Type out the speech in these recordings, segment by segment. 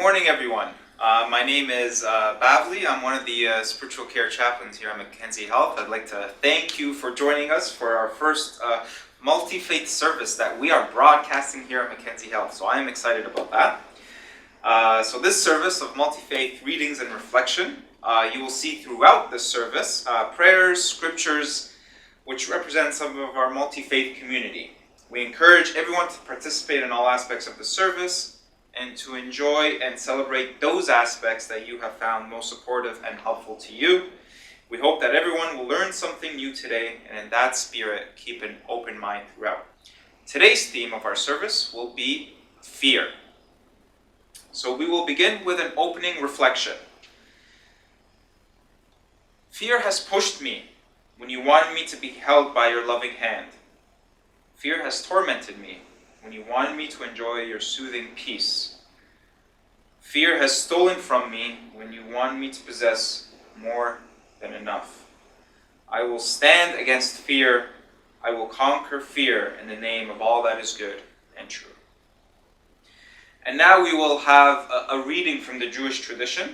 morning, everyone. My name is Bavli. I'm one of the spiritual care chaplains here at Mackenzie Health. I'd like to thank you for joining us for our first Multifaith service that we are broadcasting here at Mackenzie Health. So I am excited about that. So this service of Multifaith readings and reflection, you will see throughout this service prayers, scriptures, which represent some of our multi-faith community. We encourage everyone to participate in all aspects of the service and to enjoy and celebrate those aspects that you have found most supportive and helpful to you. We hope that everyone will learn something new today, and in that spirit, keep an open mind throughout. Today's theme of our service will be fear. So we will begin with an opening reflection. Fear has pushed me when you wanted me to be held by your loving hand. Fear has tormented me when you wanted me to enjoy your soothing peace. Fear has stolen from me when you wanted me to possess more than enough. I will stand against fear. I will conquer fear in the name of all that is good and true. And now we will have a reading from the Jewish tradition,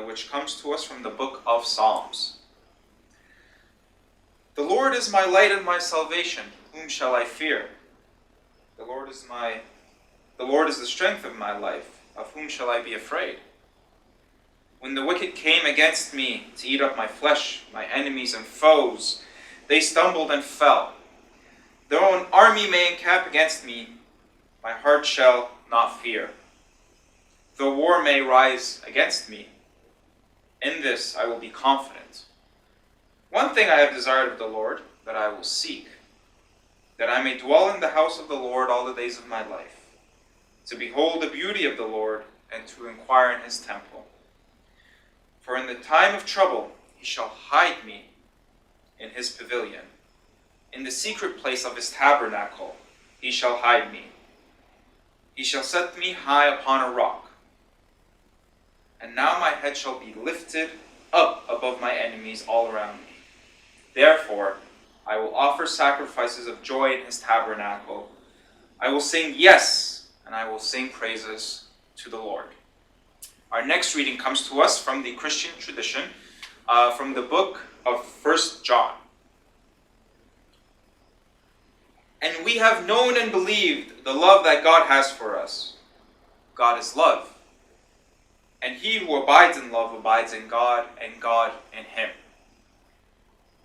which comes to us from the book of Psalms. The Lord is my light and my salvation. Whom shall I fear? The Lord is the strength of my life. Of whom shall I be afraid? When the wicked came against me to eat up my flesh, my enemies and foes, they stumbled and fell. Though an army may encamp against me, my heart shall not fear. Though war may rise against me, in this I will be confident. One thing I have desired of the Lord, that I will seek, that I may dwell in the house of the Lord all the days of my life, to behold the beauty of the Lord, and to inquire in his temple. For in the time of trouble he shall hide me in his pavilion. In the secret place of his tabernacle he shall hide me. He shall set me high upon a rock. And now my head shall be lifted up above my enemies all around me. Therefore I will offer sacrifices of joy in his tabernacle. I will sing yes, and I will sing praises to the Lord. Our next reading comes to us from the Christian tradition, from the book of 1 John. And we have known and believed the love that God has for us. God is love. And he who abides in love abides in God, and God in him.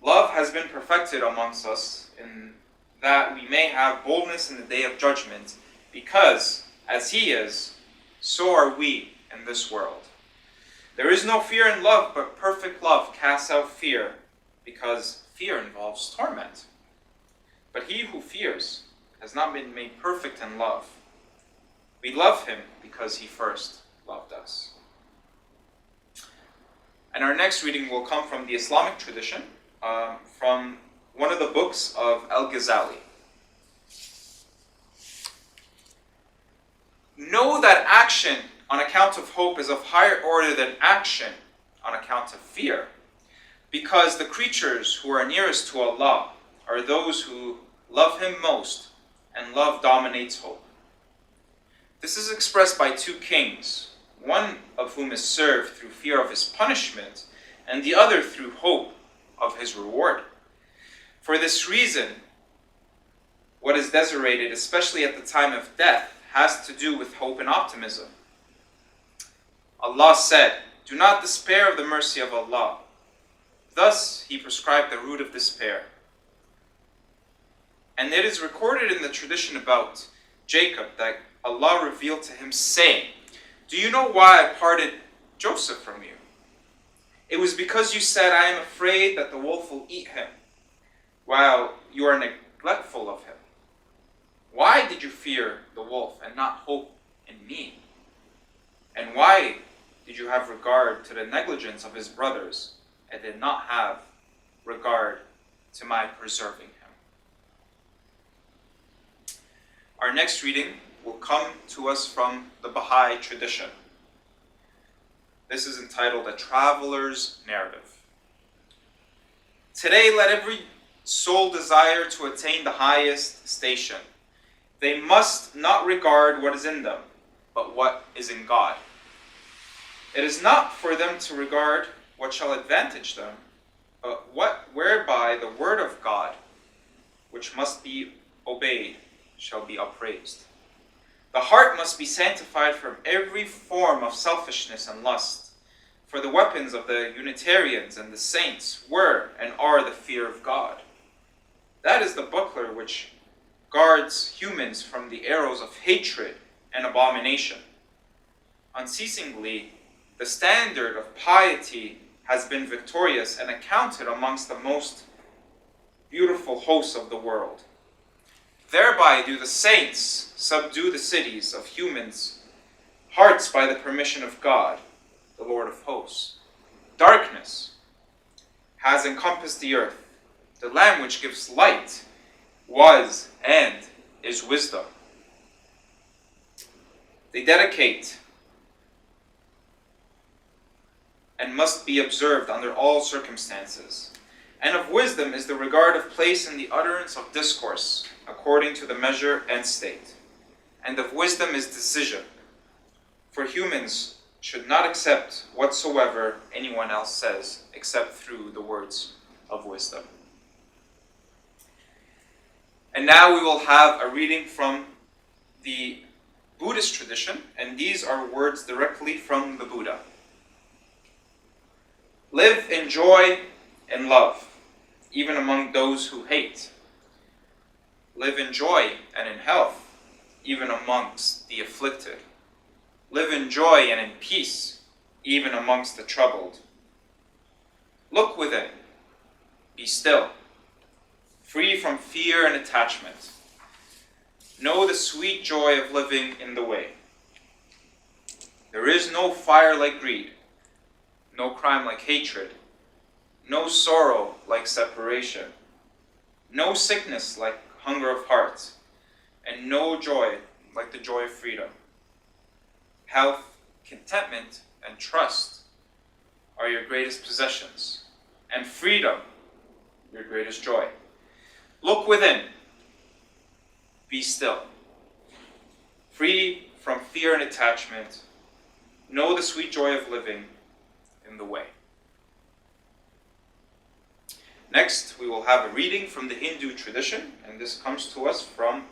Love has been perfected amongst us in that we may have boldness in the day of judgment, because, as he is, so are we in this world. There is no fear in love, but perfect love casts out fear, because fear involves torment. But he who fears has not been made perfect in love. We love him because he first loved us. And our next reading will come from the Islamic tradition, from one of the books of Al-Ghazali. Know that action on account of hope is of higher order than action on account of fear, because the creatures who are nearest to Allah are those who love him most, and love dominates hope. This is expressed by two kings, one of whom is served through fear of his punishment, and the other through hope of his reward. For this reason, what is desiderated, especially at the time of death, has to do with hope and optimism. Allah said, "Do not despair of the mercy of Allah." Thus, he prescribed the root of despair. And it is recorded in the tradition about Jacob that Allah revealed to him, saying, "Do you know why I parted Joseph from you? It was because you said, 'I am afraid that the wolf will eat him,' while you are neglectful of him. Why did you fear the wolf and not hope in me? And why did you have regard to the negligence of his brothers and did not have regard to my preserving him?" Our next reading will come to us from the Baha'i tradition. This is entitled A Traveler's Narrative. Today, let every soul desire to attain the highest station. They must not regard what is in them, but what is in God. It is not for them to regard what shall advantage them, but whereby the word of God, which must be obeyed, shall be upraised. The heart must be sanctified from every form of selfishness and lust, for the weapons of the Unitarians and the saints were and are the fear of God. That is the buckler which guards humans from the arrows of hatred and abomination. Unceasingly, the standard of piety has been victorious and accounted amongst the most beautiful hosts of the world. Thereby do the saints subdue the cities of humans' hearts by the permission of God, the Lord of hosts. Darkness has encompassed the earth. The Lamb which gives light was and is wisdom. They dedicate and must be observed under all circumstances. And of wisdom is the regard of place in the utterance of discourse, according to the measure and state. And of wisdom is decision. For humans should not accept whatsoever anyone else says, except through the words of wisdom. And now we will have a reading from the Buddhist tradition, and these are words directly from the Buddha. Live in joy and love, even among those who hate. Live in joy and in health, even amongst the afflicted. Live in joy and in peace, even amongst the troubled. Look within. Be still, free from fear and attachment. Know the sweet joy of living in the way. There is no fire like greed, no crime like hatred, no sorrow like separation, no sickness like hunger of heart, and no joy like the joy of freedom. Health, contentment, and trust are your greatest possessions, and freedom your greatest joy. Look within. Be still. Free from fear and attachment, know the sweet joy of living in the way. Next, we will have a reading from the Hindu tradition, and this comes to us from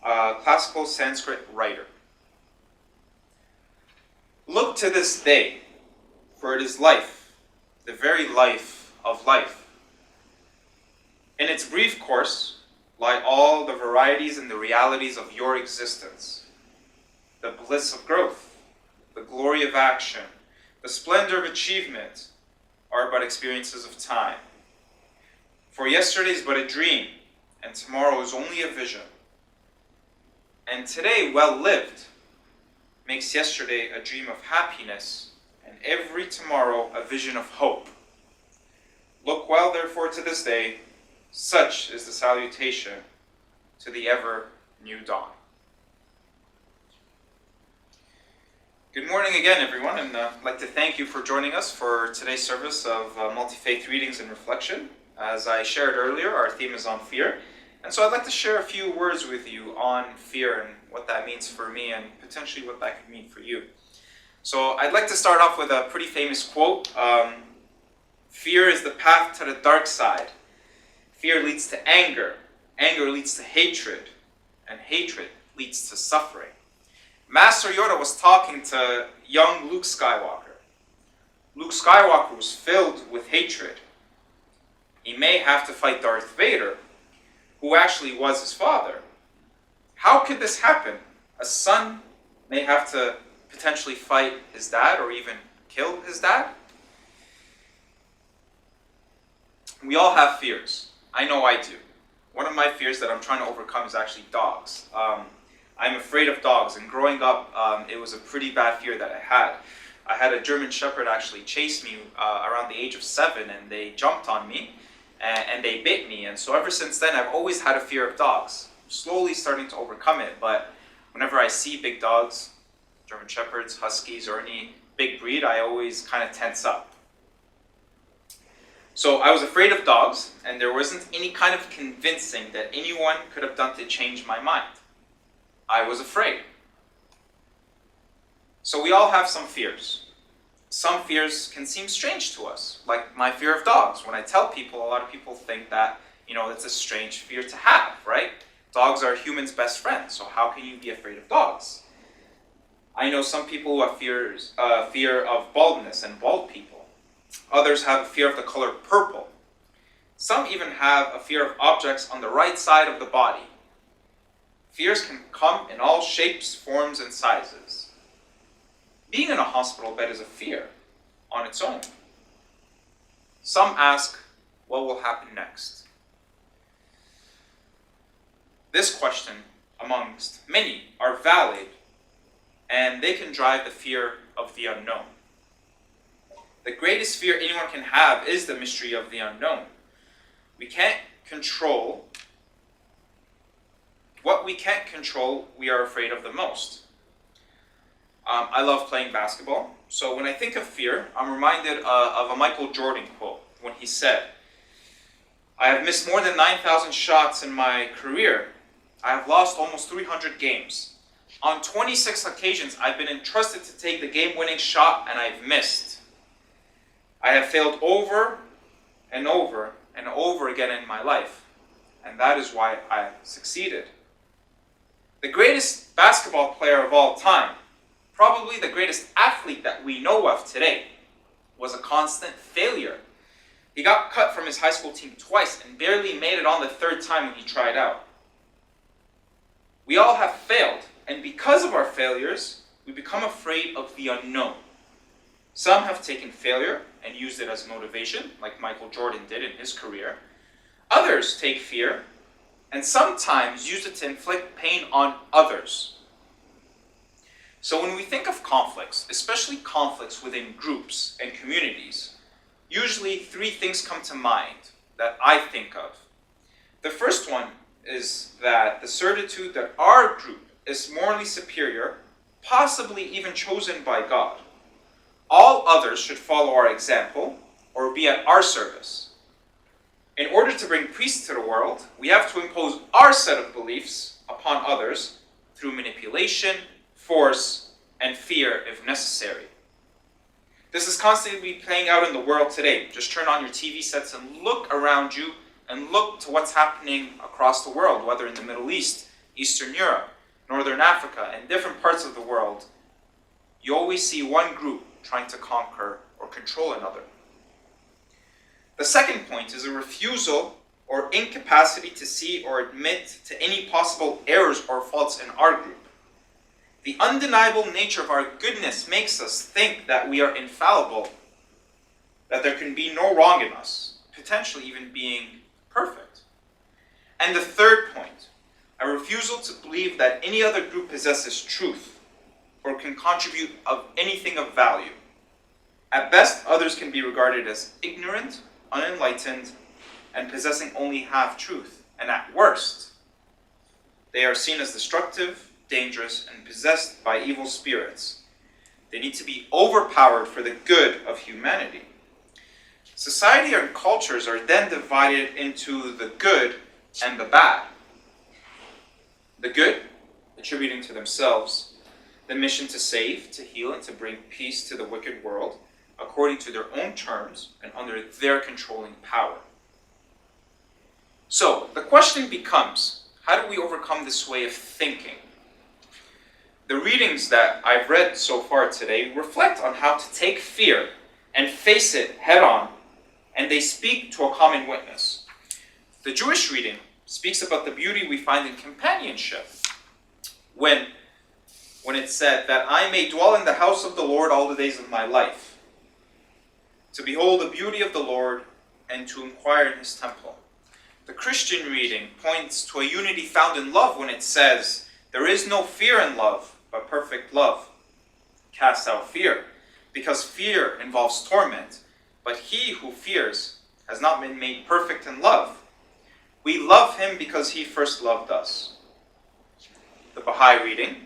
a classical Sanskrit writer. Look to this day, for it is life, the very life of life. In its brief course lie all the varieties and the realities of your existence. The bliss of growth, the glory of action, the splendor of achievement are but experiences of time. For yesterday is but a dream, and tomorrow is only a vision. And today, well lived, makes yesterday a dream of happiness, and every tomorrow a vision of hope. Look well, therefore, to this day. Such is the salutation to the ever new dawn. Good morning again, everyone, and I'd like to thank you for joining us for today's service of Multifaith Readings and Reflection. As I shared earlier, our theme is on fear, and so I'd like to share a few words with you on fear and what that means for me and potentially what that could mean for you. So I'd like to start off with a pretty famous quote. Fear is the path to the dark side. Fear leads to anger. Anger leads to hatred. And hatred leads to suffering. Master Yoda was talking to young Luke Skywalker. Luke Skywalker was filled with hatred. He may have to fight Darth Vader, who actually was his father. How could this happen? A son may have to potentially fight his dad or even kill his dad? We all have fears. I know I do. One of my fears that I'm trying to overcome is actually dogs. I'm afraid of dogs, and growing up, it was a pretty bad fear that I had. I had a German Shepherd actually chase me around the age of 7, and they jumped on me, and they bit me. And so ever since then, I've always had a fear of dogs. I'm slowly starting to overcome it, but whenever I see big dogs, German Shepherds, Huskies, or any big breed, I always kind of tense up. So I was afraid of dogs, and there wasn't any kind of convincing that anyone could have done to change my mind. I was afraid. So we all have some fears. some fears can seem strange to us, like my fear of dogs. When I tell people, a lot of people think that, it's a strange fear to have, right? Dogs are humans' best friends, so how can you be afraid of dogs? I know some people who have fear of baldness and bald people. Others have a fear of the color purple. Some even have a fear of objects on the right side of the body. Fears can come in all shapes, forms, and sizes. Being in a hospital bed is a fear on its own. Some ask, what will happen next? This question, amongst many, are valid, and they can drive the fear of the unknown. The greatest fear anyone can have is the mystery of the unknown. We can't control. What we can't control, we are afraid of the most. I love playing basketball, so when I think of fear, I'm reminded of a Michael Jordan quote when he said, "I have missed more than 9,000 shots in my career. I have lost almost 300 games. On 26 occasions, I've been entrusted to take the game-winning shot, and I've missed. I have failed over and over and over again in my life, and that is why I succeeded." The greatest basketball player of all time, probably the greatest athlete that we know of today, was a constant failure. He got cut from his high school team twice and barely made it on the third time when he tried out. We all have failed, and because of our failures, we become afraid of the unknown. Some have taken failure and used it as motivation, like Michael Jordan did in his career. Others take fear and sometimes use it to inflict pain on others. So when we think of conflicts, especially conflicts within groups and communities, usually three things come to mind that I think of. The first one is that the certitude that our group is morally superior, possibly even chosen by God. All others should follow our example or be at our service. In order to bring peace to the world, we have to impose our set of beliefs upon others through manipulation, force, and fear if necessary. This is constantly playing out in the world today. Just turn on your TV sets and look around you and look to what's happening across the world, whether in the Middle East, Eastern Europe, Northern Africa, and different parts of the world. You always see one group trying to conquer or control another. The second point is a refusal or incapacity to see or admit to any possible errors or faults in our group. The undeniable nature of our goodness makes us think that we are infallible, that there can be no wrong in us, potentially even being perfect. And the third point, a refusal to believe that any other group possesses truth or can contribute of anything of value. At best, others can be regarded as ignorant, unenlightened, and possessing only half-truth. And at worst, they are seen as destructive, dangerous, and possessed by evil spirits. They need to be overpowered for the good of humanity. Society and cultures are then divided into the good and the bad. The good, attributing to themselves the mission to save, to heal, and to bring peace to the wicked world, according to their own terms and under their controlling power. So, the question becomes, how do we overcome this way of thinking? The readings that I've read so far today reflect on how to take fear and face it head on, and they speak to a common witness. The Jewish reading speaks about the beauty we find in companionship, when it said that I may dwell in the house of the Lord all the days of my life, to behold the beauty of the Lord and to inquire in his temple. The Christian reading points to a unity found in love when it says, there is no fear in love, but perfect love casts out fear, because fear involves torment, but he who fears has not been made perfect in love. We love him because he first loved us. The Baha'i reading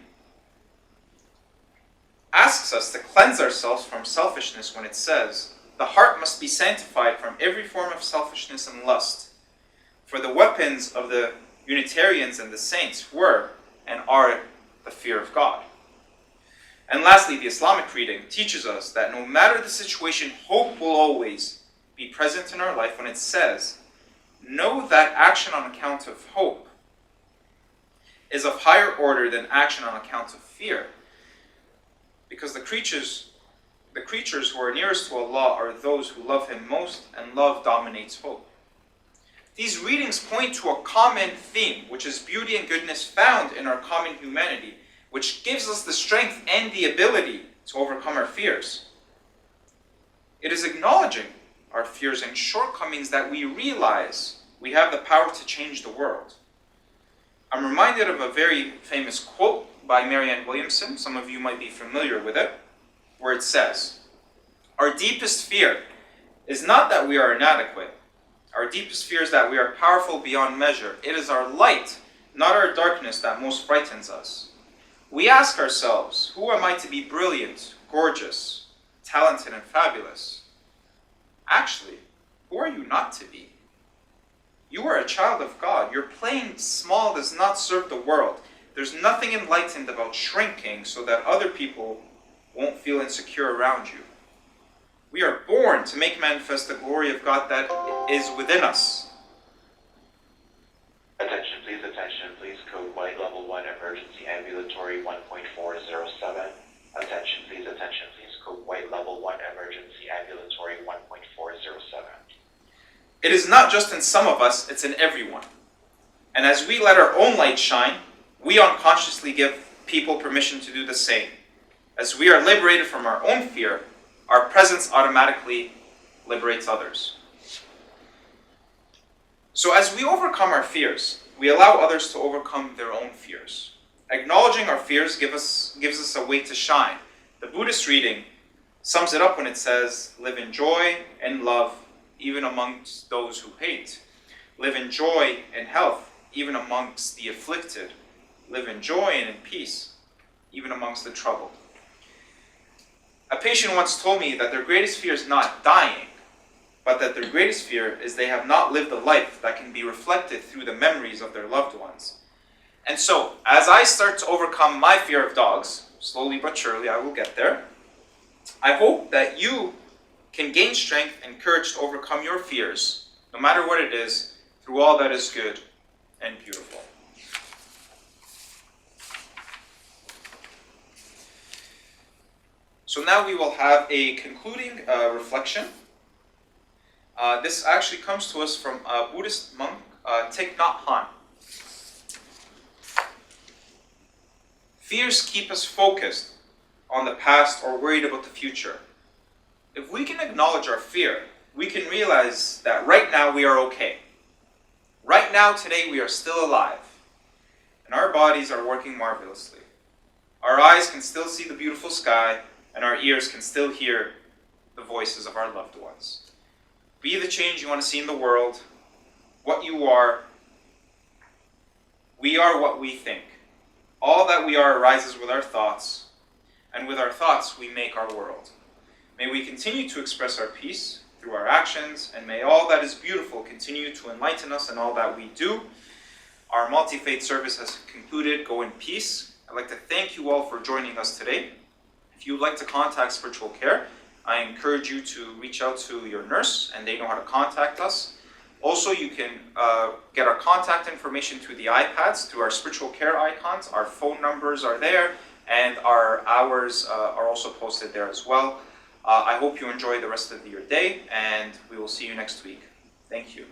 asks us to cleanse ourselves from selfishness when it says, the heart must be sanctified from every form of selfishness and lust. For the weapons of the Unitarians and the saints were and are the fear of God. And lastly, the Islamic reading teaches us that no matter the situation, hope will always be present in our life when it says, know that action on account of hope is of higher order than action on account of fear. Because the creatures who are nearest to Allah are those who love Him most, and love dominates hope. These readings point to a common theme, which is beauty and goodness found in our common humanity, which gives us the strength and the ability to overcome our fears. It is acknowledging our fears and shortcomings that we realize we have the power to change the world. I'm reminded of a very famous quote by Marianne Williamson. Some of you might be familiar with it, where it says, "Our deepest fear is not that we are inadequate. Our deepest fear is that we are powerful beyond measure. It is our light, not our darkness, that most frightens us. We ask ourselves, who am I to be brilliant, gorgeous, talented, and fabulous? Actually, who are you not to be? You are a child of God. Your playing small does not serve the world. There's nothing enlightened about shrinking so that other people won't feel insecure around you. We are born to make manifest the glory of God that is within us." Attention please, code white level 1 emergency ambulatory 1.407. Attention please, code white level 1 emergency ambulatory 1.407. It is not just in some of us, it's in everyone. And as we let our own light shine, we unconsciously give people permission to do the same. As we are liberated from our own fear, our presence automatically liberates others. So as we overcome our fears, we allow others to overcome their own fears. Acknowledging our fears gives us a way to shine. The Buddhist reading sums it up when it says, "Live in joy and love, even amongst those who hate. Live in joy and health, even amongst the afflicted. Live in joy and in peace, even amongst the troubled." A patient once told me that their greatest fear is not dying, but that their greatest fear is they have not lived a life that can be reflected through the memories of their loved ones. And so, as I start to overcome my fear of dogs, slowly but surely I will get there, I hope that you can gain strength and courage to overcome your fears, no matter what it is, through all that is good and beautiful. So now we will have a concluding reflection. This actually comes to us from a Buddhist monk, Thich Nhat Hanh. Fears keep us focused on the past or worried about the future. If we can acknowledge our fear, we can realize that right now we are okay. Right now, today, we are still alive. And our bodies are working marvelously. Our eyes can still see the beautiful sky, and our ears can still hear the voices of our loved ones. Be the change you want to see in the world, what you are. We are what we think. All that we are arises with our thoughts, and with our thoughts we make our world. May we continue to express our peace through our actions, and may all that is beautiful continue to enlighten us in all that we do. Our multi-faith service has concluded. Go in peace. I'd like to thank you all for joining us today. If you would like to contact spiritual care, I encourage you to reach out to your nurse, and they know how to contact us. Also, you can get our contact information through the iPads, through our spiritual care icons. Our phone numbers are there, and our hours are also posted there as well. I hope you enjoy the rest of your day, and we will see you next week. Thank you.